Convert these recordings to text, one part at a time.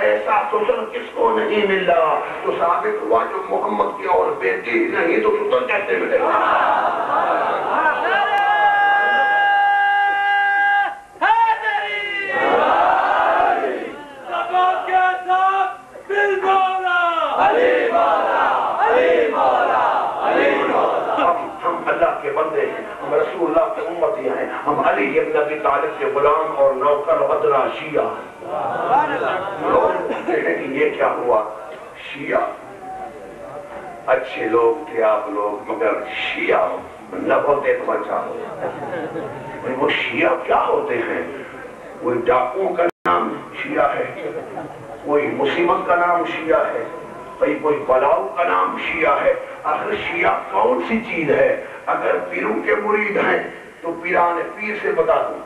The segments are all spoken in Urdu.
ایسا سسر کس کو نہیں مل رہا؟ تو ثابت ہوا جو محمد کی اور بیٹی نہیں تو سسر کیسے ملے گا؟ اللہ کے بندے ہیں، ہم رسول اللہ کے امتی ہیں، ہم علی ابن ابی طالب کے غلام اور نوکر ادنا شیعہ لوگ کہتے ہیں کہ یہ کیا ہوا؟ شیعہ اچھے لوگ تھے آپ لوگ، مگر شیعہ نہ ہوتے تو اچھا ہوتا۔ وہ شیعہ کیا ہوتے ہیں؟ کوئی ڈاکوں کا نام شیعہ ہے، کوئی مصیبت کا نام شیعہ ہے، کوئی بلاؤ کا نام شیعہ ہے۔ آخر شیعہ کون سی چیز ہے؟ اگر پیروں کے مرید ہیں تو پیران پیر سے بتا دوں،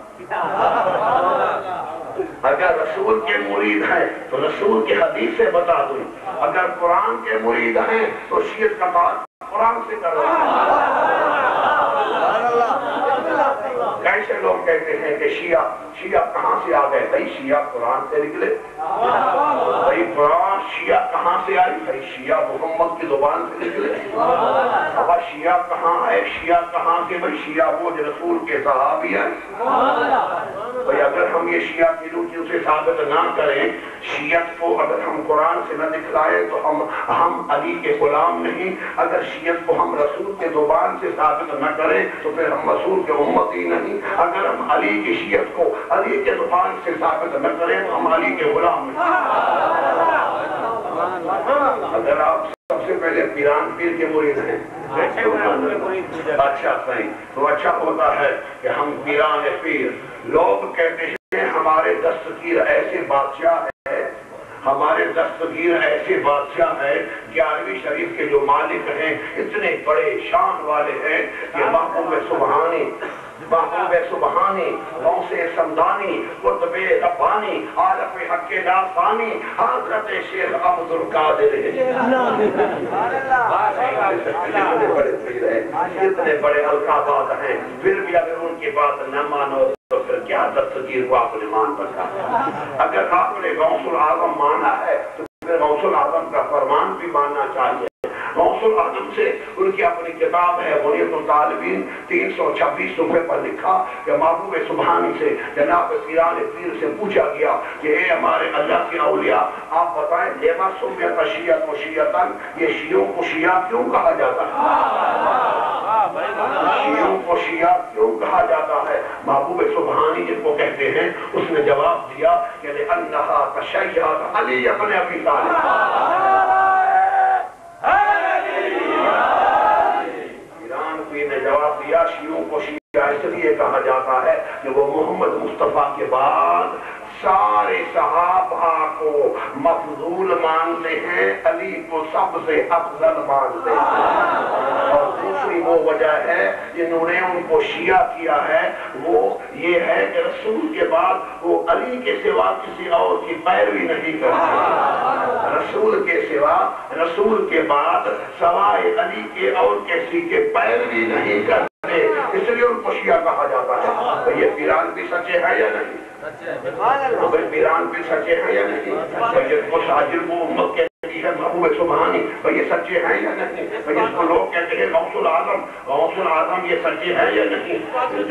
اگر رسول کے مرید ہیں تو رسول کے حدیث سے بتا دوں، اگر قرآن کے مرید ہیں تو شیعت کا بات قرآن سے کرو۔ کیسے لوگ کہتے ہیں کہ شیعہ کہاں سے آ گئے؟ بھائی شیعہ قرآن سے نکلے، بھائی قرآن شیعہ کہاں سے آئی؟ بھائی شیعہ محمد کی زبان سے نکلے۔ اب شیعہ کہاں ہے؟ شیعہ کہاں سے؟ بھائی شیعہ وہ جو رسول کے صحابی ہیں۔ بھائی اگر ہم یہ شیعہ کی روٹیوں سے ثابت نہ کریں، شیعت کو اگر ہم قرآن سے نہ دکھلائیں تو ہم علی کے غلام نہیں۔ اگر شیعت کو ہم رسول کے زبان سے ثابت نہ کریں تو پھر ہم رسول کے امتی نہیں۔ اگر ہم علی کی شیعت کو علی کے زبان سے ثابت نہ کریں تو ہم علی کے غلام نہیں۔ اگر آپ سب سے پہلے پیران پیر کے مرید ہیں، اچھا صحیح، تو اچھا ہوتا ہے کہ ہم پیران پیر، لوگ کہتے ہیں ہمارے دستگیر ایسے بادشاہ ہے، ہمارے دستگیر ایسے بادشاہ ہے، 11ویں شریف کے جو مالک ہیں اتنے بڑے شان والے ہیں کہ محبوب سبحانی، غوث سمدانی، قطب ربانی، عارف حق نافانی، حضرت شیخ عبد القادر اتنے بڑے القابات ہیں، پھر بھی اگر ان کی بات نہ مانو تو پھر کیا دستگیر کو آپ نے مان رکھا؟ اگر آپ نے غوث العظم مانا ہے تو پھر غوث العظم کا فرمان بھی ماننا چاہیے۔ غوث العظم سے ان کی اپنی کتاب ہے غنیۃ الطالبین، 326 صفحے پر لکھا کہ محبوب سبحانی سے جناب پیران پیر سے پوچھا گیا کہ اے ہمارے اللہ کے اولیاء، آپ بتائیں لما سمیت شیعۃ و شیعۃً، یہ شیعوں کو شیعہ کیوں کہا جاتا ہے؟ شیعوں کو شیعہ کیوں کہا جاتا ہے؟ محبوب سبحانی جن کو کہتے ہیں اس نے جواب دیا کہ لأنها تشیعت علی ابن ابی طالب۔ نے جواب دیا شیعوں کو شیعہ اس لیے کہا جاتا ہے کہ وہ محمد مصطفیٰ کے بعد سارے صحابہ کو مفضول مانتے ہیں، علی کو سب سے افضل مانتے ہیں۔ اور دوسری وہ وجہ ہے جنہوں نے ان کو شیعہ کیا ہے وہ یہ ہے کہ رسول کے بعد وہ علی کے سوا کسی اور کی پیروی نہیں کرتے، رسول کے سوا، رسول کے بعد سوائے علی کے اور کسی کے پیروی نہیں کرتے، اس لیے ان کو شیعہ کہا جاتا ہے۔ یہ پیران بھی سچے ہیں یا نہیں؟ پیران بھی سچے ہیں یا نہیں؟ یہ مشاجر کو امت کے ہے محبوب سبحانی، یہ سچے ہیں یا نہیں؟ اس کو لوگ کہتے ہیں غوث العظم یہ سچے ہیں یا نہیں؟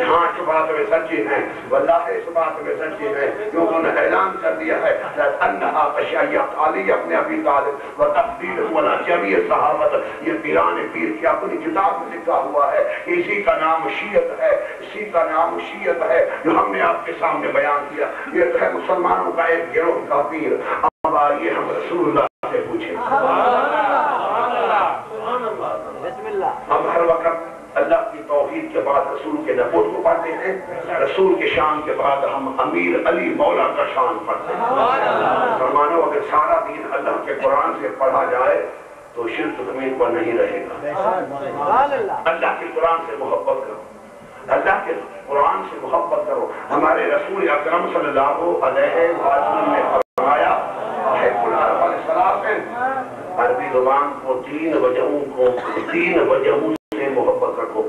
ہاں اس بات میں سچے ہیں، واللہ اس بات میں سچے ہیں کیونکہ انہوں نے اعلان کر دیا ہے انہا تشیعت علی ابن ابی طالب وتفضیل ولا جمیع صحابت۔ یہ پیران پیر کی اپنی کتاب میں لکھا ہوا ہے، اسی کا نام شیعت ہے، اسی کا نام شیعت ہے جو ہم نے آپ کے سامنے بیان کیا۔ یہ ہے مسلمانوں کا ایک گروہ کا پیر۔ اب آئیے ہم رسول اللہ سے پوچھیں، ہم ہر وقت اللہ کی توحید کے بعد رسول کے نبوت کو پڑھتے ہیں، رسول کے شان کے بعد ہم امیر علی مولا کا شان پڑھتے ہیں۔ مسلمانوں اگر سارا دین اللہ کے قرآن سے پڑھا جائے تو شرک زمین پر نہیں رہے گا۔ اللہ کے قرآن سے محبت کرو، اللہ کے قرآن سے محبت کرو۔ ہمارے رسول اکرم صلی اللہ علیہ وسلم نے فرمایا عربی زبان کو تین وجہوں سے محبت رکھو۔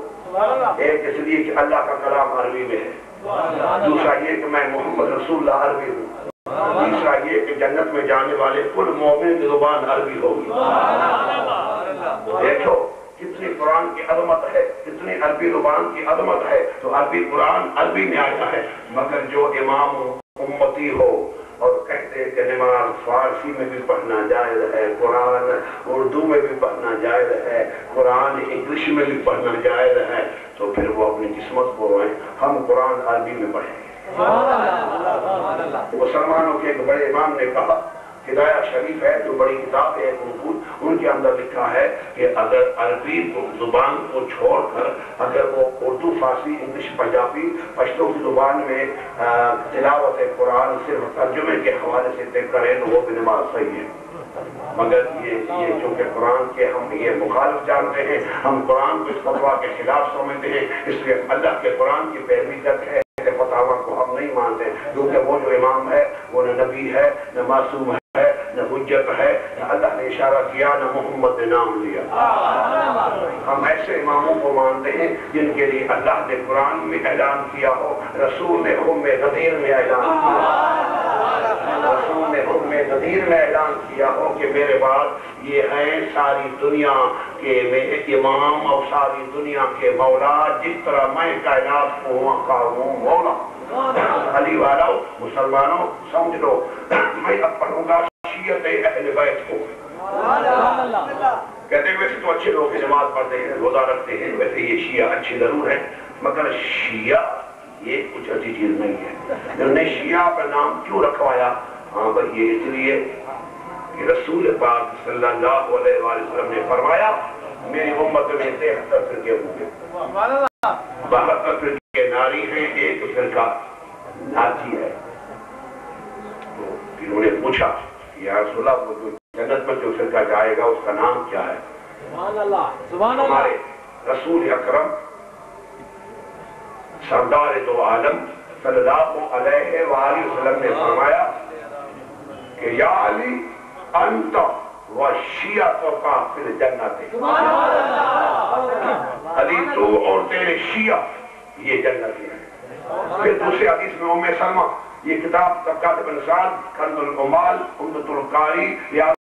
ایک اس لیے کہ اللہ کا کلام عربی میں ہے، دوسرا یہ کہ میں محمد رسول اللہ عربی ہوں، تیسرا یہ چاہیے کہ جنت میں جانے والے کل مومن کی زبان عربی ہوگی۔ دیکھو کتنی قرآن کی عظمت ہے، کتنی عربی زبان کی عظمت ہے، تو عربی قرآن عربی میں آیا ہے، مگر جو امام امتی ہو اور کہتے کہ نماز فارسی میں بھی پڑھنا جائز ہے، قرآن اردو میں بھی پڑھنا جائز ہے، قرآن انگلش میں بھی پڑھنا جائز ہے، تو پھر وہ اپنی قسمت کو روئیں، ہم قرآن عربی میں پڑھیں گے۔ مسلمانوں کے ایک بڑے امام نے کہا، ہدایہ شریف ہے جو بڑی کتاب ہے ان کے اندر لکھا ہے کہ اگر عربی زبان کو چھوڑ کر اگر وہ اردو، فارسی، انگلش، پنجابی، پشتو کی زبان میں تلاوت قرآن صرف ترجمے کے حوالے سے طے کریں تو وہ بھی نماز صحیح ہے۔ مگر یہ چونکہ قرآن کے ہم یہ مخالف جانتے ہیں، ہم قرآن کو اس فتویٰ کے خلاف سمجھتے ہیں، اس لیے اللہ کے قرآن کی پیروی کرتے ہیں، فتاویٰ کو ہم نہیں مانتے، کیونکہ وہ جو امام ہے وہ نہ نبی ہے، نہ معصوم ہے، نہ حجت ہے، نہ اللہ نے اشارہ کیا، نہ محمد نے نام لیا۔ ہم ایسے اماموں کو مانتے ہیں جن کے لیے اللہ نے قرآن میں اعلان کیا ہو، رسول نے ام غدیر میں اعلان کیا، رسول نے ام غدیر میں اعلان کیا ہو کہ میرے بعد یہ ہیں ساری دنیا کے امام اور ساری دنیا کے مولا، جس طرح میں کائنات کا ہوں مولا۔ علی والوں، مسلمانوں سمجھ لو، میں اب پڑھوں گا شیعت اہل بیت کو۔ کہتے ہیں ویسے تو اچھے لوگ نماز پڑھتے ہیں، روزہ رکھتے ہیں، ویسے یہ شیعہ اچھی ضرور ہے، مگر شیعہ یہ کچھ اچھی چیز نہیں ہے۔ انہوں نے شیعہ پر نام کیوں رکھوایا؟ ہاں بھئی یہ اس لیے کہ رسول پاک صلی اللہ علیہ وسلم نے فرمایا میری امت میں 73 فرقے ہوں گے، 72 فرقے ناری ہیں، ایک فرقہ ناجی ہے۔ تو پھر انہوں نے پوچھا یا رسول اللہ وہ جنت میں جو فرقہ جائے گا اس کا نام کیا ہے؟ ہمارے رسول اکرم سردار دو عالم صلی اللہ علیہ وآلہ وسلم نے فرمایا کہ یا علی انت وشیعتک فی الجنت، علی تو اور تیرے شیعہ یہ جنتی ہیں۔ پھر دوسرے حدیث میں ام سلمہ، یہ کتاب طبقات بن سعد، کنز العمال، عمدۃ القاری،